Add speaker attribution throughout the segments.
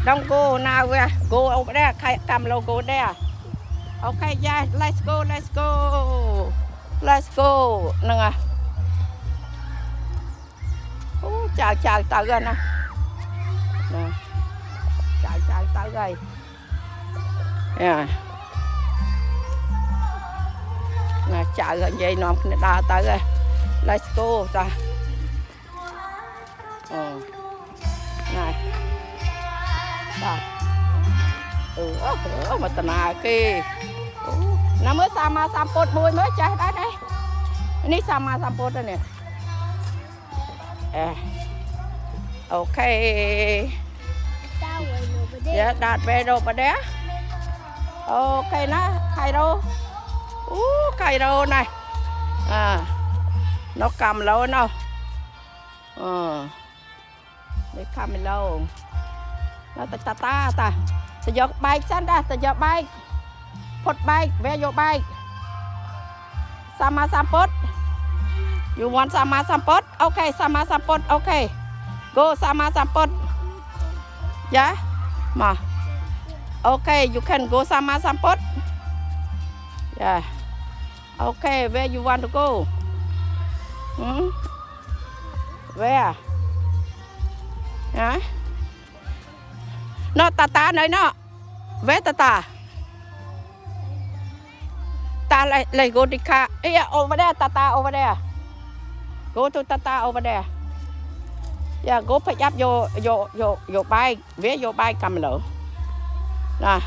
Speaker 1: Don't go now. Go over there. Camelo, go there. Okay, yeah. Let's go. Let's go. Let's go. Nè. Chào chào tới rồi nè. Nè. Chào chào tới rồi. Yeah. Nè chào rồi vậy nó đã tới rồi. Let's go ta. Này. Đó. Mà tận nào kì. Nó mới sama sampot mùi mới chạy đây đây. Ini sama sampot nè. Okay. Yeah, that way over there. Okay nó Cairo. Cairo này. Nó cầm lâu nào. Để cầm lâu. Nó ta ta giọt bike chân ra, ta giọt bike. Put bike, where your bike? Sama sampot. You want sama sampot? Okay, sama sampot. Okay. Go sama sampot. Yeah. Ma. Okay, you can go sama sampot. Yeah. Okay, where you want to go? Where? Hả? Nó ta nơi nó. Where ta? Ta lại go đi car. Yeah, over there, ta over there. Go to Tata over there. Yeah, go pick up your bike. Where your bike come along? Nah.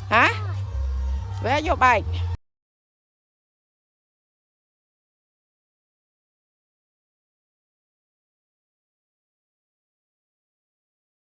Speaker 1: Hả? Where your bike?